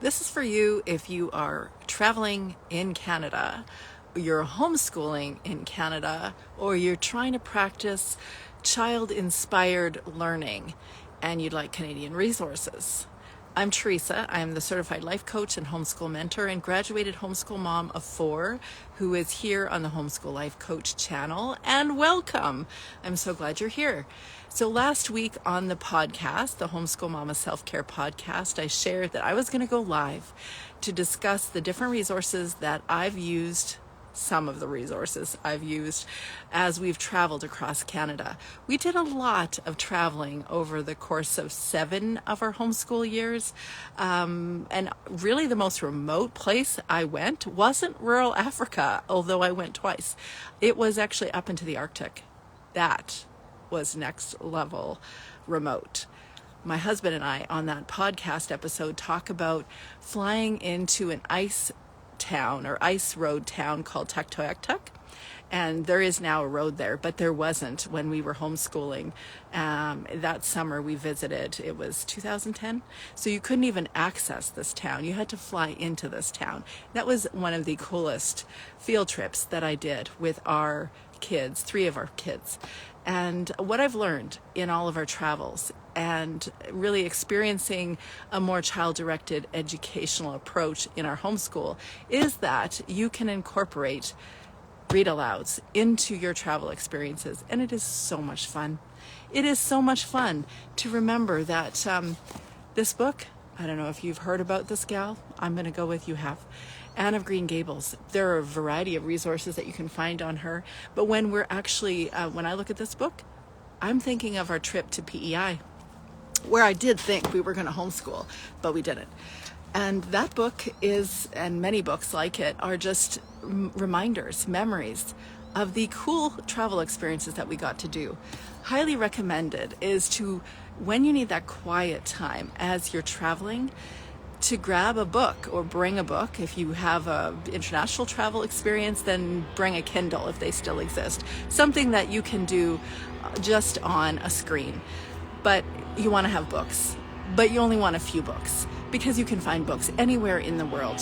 This is for you if you are traveling in Canada, you're homeschooling in Canada, or you're trying to practice child-inspired learning and you'd like Canadian resources. I'm Teresa. I'm the certified life coach and homeschool mentor and graduated homeschool mom of 4 who is here on the Homeschool Life Coach channel. And welcome. I'm so glad you're here. So last week on the podcast, the Homeschool Mama Self-Care podcast, I shared that I was going to go live to discuss the different resources that I've used, some of the resources I've used as we've traveled across Canada. We did a lot of traveling over the course of 7 of our homeschool years. And really the most remote place I went wasn't rural Africa, although I went twice. It was actually up into the Arctic. That was next level remote. My husband and I on that podcast episode talk about flying into an ice town or ice road town called Tuktoyaktuk, and there is now a road there, but there wasn't when we were homeschooling. That summer we visited, it was 2010, so you couldn't even access this town. You had to fly into this town. That was one of the coolest field trips that I did with our kids, 3 of our kids. And what I've learned in all of our travels and really experiencing a more child-directed educational approach in our homeschool is that you can incorporate read-alouds into your travel experiences. And it is so much fun. It is so much fun to remember that this book, I don't know if you've heard about this gal, I'm going to go with you have. Anne of Green Gables. There are a variety of resources that you can find on her. But when we're actually, when I look at this book, I'm thinking of our trip to PEI, where I did think we were going to homeschool, but we didn't. And that book is, and many books like it, are just reminders, memories of the cool travel experiences that we got to do. Highly recommended is to, when you need that quiet time as you're traveling, to grab a book or bring a book. If you have a international travel experience, then bring a Kindle if they still exist. Something that you can do just on a screen. But you want to have books, but you only want a few books because you can find books anywhere in the world.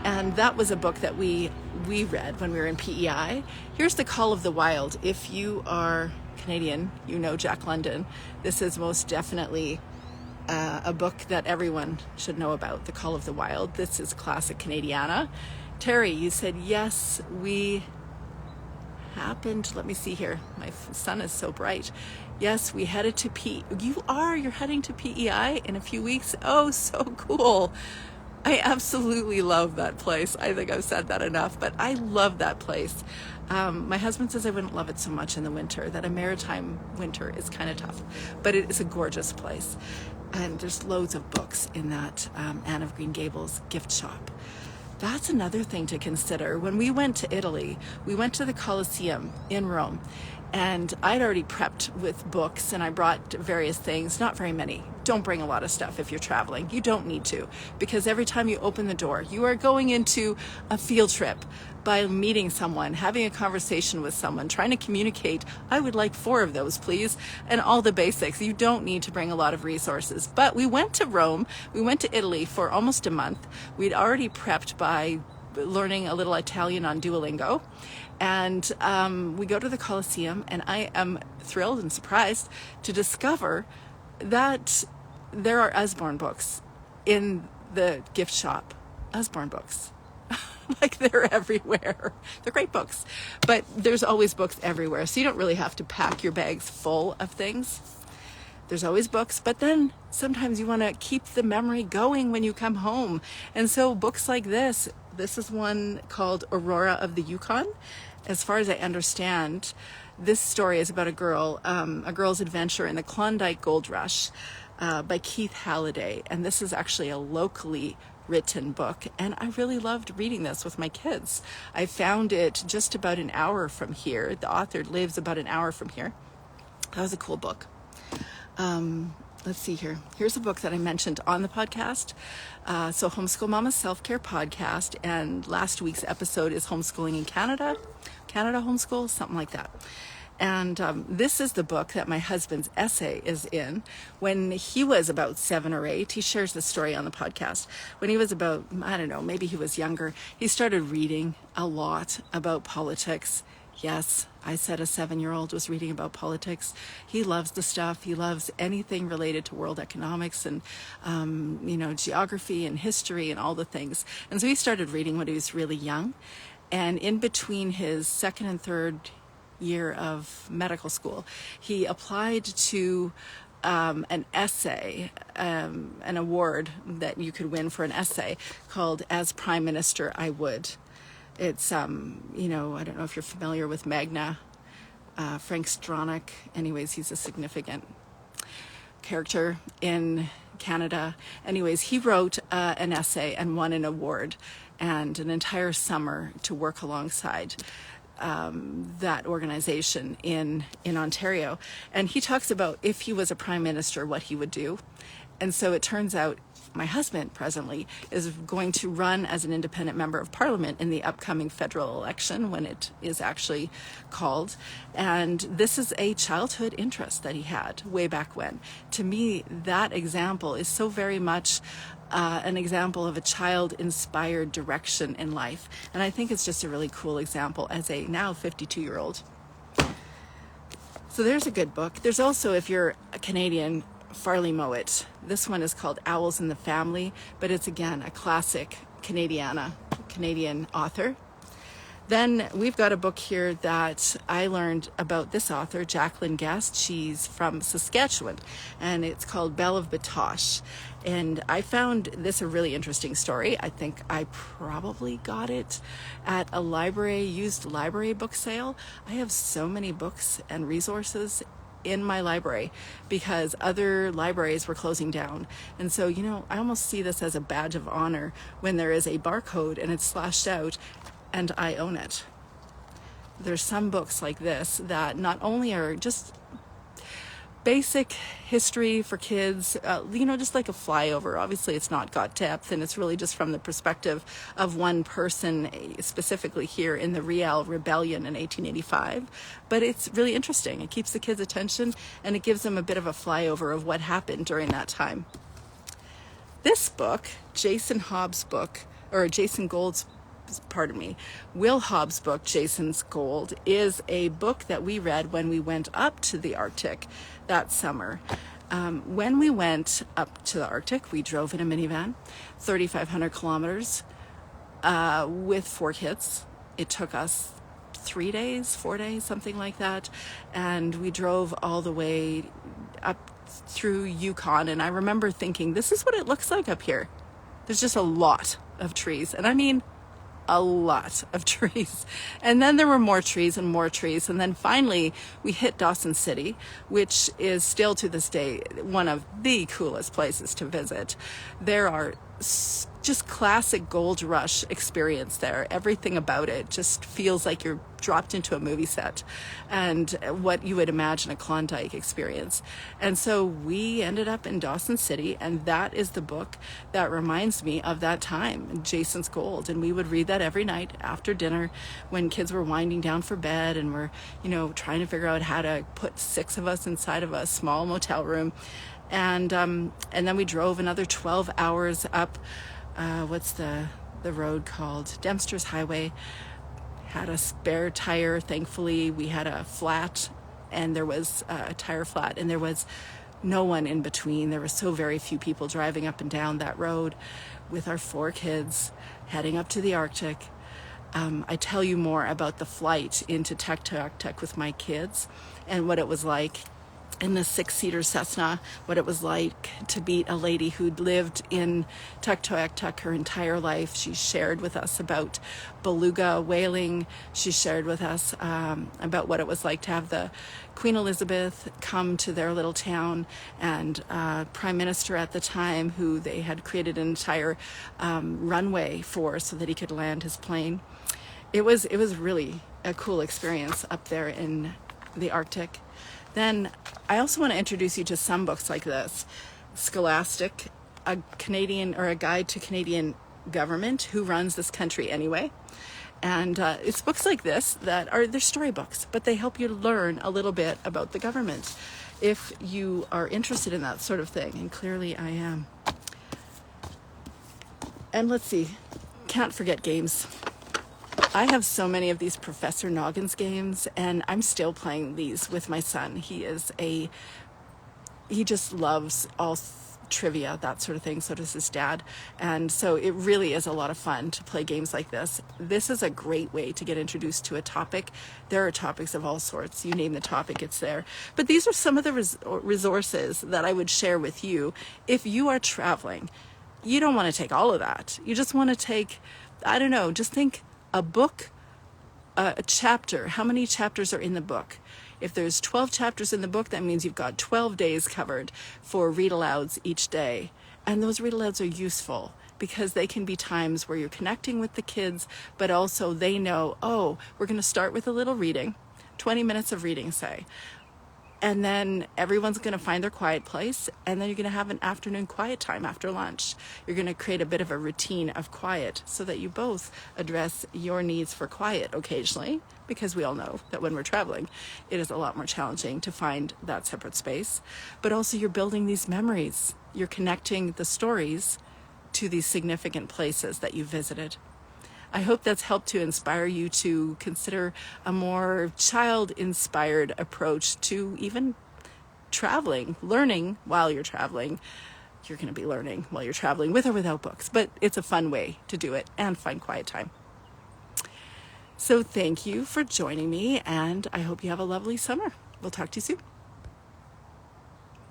And that was a book that we read when we were in PEI. Here's The Call of the Wild. If you are Canadian, you know Jack London. This is most definitely a book that everyone should know about, The Call of the Wild. This is classic Canadiana. Terry, you said, yes, we happened. Let me see here. My sun is so bright. Yes, we headed to you're heading to PEI in a few weeks. Oh, so cool. I absolutely love that place. I think I've said that enough, but I love that place. My husband says I wouldn't love it so much in the winter, that a maritime winter is kind of tough, but it is a gorgeous place. And there's loads of books in that Anne of Green Gables gift shop. That's another thing to consider. When we went to Italy, we went to the Colosseum in Rome, and I'd already prepped with books, and I brought various things, not very many. Don't bring a lot of stuff if you're traveling. You don't need to, because every time you open the door, you are going into a field trip by meeting someone, having a conversation with someone, trying to communicate, I would like 4 of those, please, and all the basics. You don't need to bring a lot of resources. But we went to Rome, we went to Italy for almost a month. We'd already prepped by learning a little Italian on Duolingo. And we go to the Colosseum, and I am thrilled and surprised to discover that there are Usborne books in the gift shop. Usborne books. Like, they're everywhere. They're great books. But there's always books everywhere, so you don't really have to pack your bags full of things. There's always books, but then sometimes you want to keep the memory going when you come home. And so books like this is one called Aurora of the Yukon. As far as I understand, this story is about a girl's adventure in the Klondike Gold Rush by Keith Halliday. And this is actually a locally written book, and I really loved reading this with my kids. I found it just about an hour from here. The author lives about an hour from here. That was a cool book. Let's see here. Here's a book that I mentioned on the podcast. So Homeschool Mama Self-Care Podcast, and last week's episode is Homeschooling in Canada. Canada Homeschool, something like that. And this is the book that my husband's essay is in. When he was about 7 or 8, he shares the story on the podcast. When he was about, I don't know, maybe he was younger, he started reading a lot about politics. Yes, I said a 7-year-old was reading about politics. He loves the stuff. He loves anything related to world economics and, geography and history and all the things. And so he started reading when he was really young. And in between his second and third year of medical school, he applied to an essay, an award that you could win for an essay called As Prime Minister I Would. It's, I don't know if you're familiar with Magna, Frank Stronach. Anyways, he's a significant character in Canada. Anyways, he wrote an essay and won an award and an entire summer to work alongside that organization in Ontario. And he talks about if he was a prime minister, what he would do. And so it turns out my husband presently is going to run as an independent member of parliament in the upcoming federal election when it is actually called. And this is a childhood interest that he had way back when. To me, that example is so very much an example of a child-inspired direction in life. And I think it's just a really cool example as a now 52-year-old. So there's a good book. There's also, if you're a Canadian, Farley Mowat. This one is called Owls in the Family, but it's again a classic Canadian author. Then we've got a book here that I learned about this author, Jacqueline Guest. She's from Saskatchewan, and it's called Belle of Batoche. And I found this a really interesting story. I think I probably got it at a used library book sale. I have so many books and resources in my library because other libraries were closing down. And so, I almost see this as a badge of honor when there is a barcode and it's slashed out and I own it. There's some books like this that not only are just basic history for kids, just like a flyover. Obviously, it's not got depth, and it's really just from the perspective of one person, specifically here in the Riel Rebellion in 1885. But it's really interesting. It keeps the kids' attention, and it gives them a bit of a flyover of what happened during that time. This book, Will Hobbs' book, Jason's Gold, is a book that we read when we went up to the Arctic that summer. When we went up to the Arctic, we drove in a minivan, 3,500 kilometers with 4 kids. It took us 4 days, something like that. And we drove all the way up through Yukon. And I remember thinking, this is what it looks like up here. There's just a lot of trees. And I mean, a lot of trees. And then there were more trees. And then finally we hit Dawson City, which is still to this day one of the coolest places to visit. There are just classic gold rush experience there. Everything about it just feels like you're dropped into a movie set and what you would imagine a Klondike experience. And so we ended up in Dawson City, and that is the book that reminds me of that time, Jason's Gold. And we would read that every night after dinner when kids were winding down for bed and we're, trying to figure out how to put 6 of us inside of a small motel room. And then we drove another 12 hours up, what's the road called? Dempster's Highway. Had a spare tire, thankfully. We had a flat, and there was a tire flat, and there was no one in between. There were so very few people driving up and down that road with our 4 kids heading up to the Arctic. I tell you more about the flight into Tuktoyaktuk with my kids and what it was like in the 6-seater Cessna, what it was like to meet a lady who'd lived in Tuktoyaktuk her entire life. She shared with us about beluga whaling. She shared with us about what it was like to have the Queen Elizabeth come to their little town, and Prime Minister at the time, who they had created an entire runway for so that he could land his plane. It was really a cool experience up there in the Arctic. Then I also want to introduce you to some books like this. Scholastic, a Guide to Canadian Government, Who Runs This Country Anyway. And it's books like this that are, they're storybooks, but they help you learn a little bit about the government if you are interested in that sort of thing. And clearly I am. And let's see, can't forget games. I have so many of these Professor Noggins games, and I'm still playing these with my son. He just loves all trivia, that sort of thing. So does his dad. And so it really is a lot of fun to play games like this. This is a great way to get introduced to a topic. There are topics of all sorts. You name the topic, it's there. But these are some of the resources that I would share with you if you are traveling. You don't want to take all of that. You just want to take, I don't know, just think a book, a chapter. How many chapters are in the book? If there's 12 chapters in the book, that means you've got 12 days covered for read-alouds each day. And those read-alouds are useful because they can be times where you're connecting with the kids, but also they know, oh, we're going to start with a little reading, 20 minutes of reading, say. And then everyone's going to find their quiet place, and then you're going to have an afternoon quiet time after lunch. You're going to create a bit of a routine of quiet so that you both address your needs for quiet occasionally, because we all know that when we're traveling, it is a lot more challenging to find that separate space. But also you're building these memories. You're connecting the stories to these significant places that you visited. I hope that's helped to inspire you to consider a more child-inspired approach to even traveling, learning while you're traveling. You're going to be learning while you're traveling with or without books, but it's a fun way to do it and find quiet time. So thank you for joining me, and I hope you have a lovely summer. We'll talk to you soon.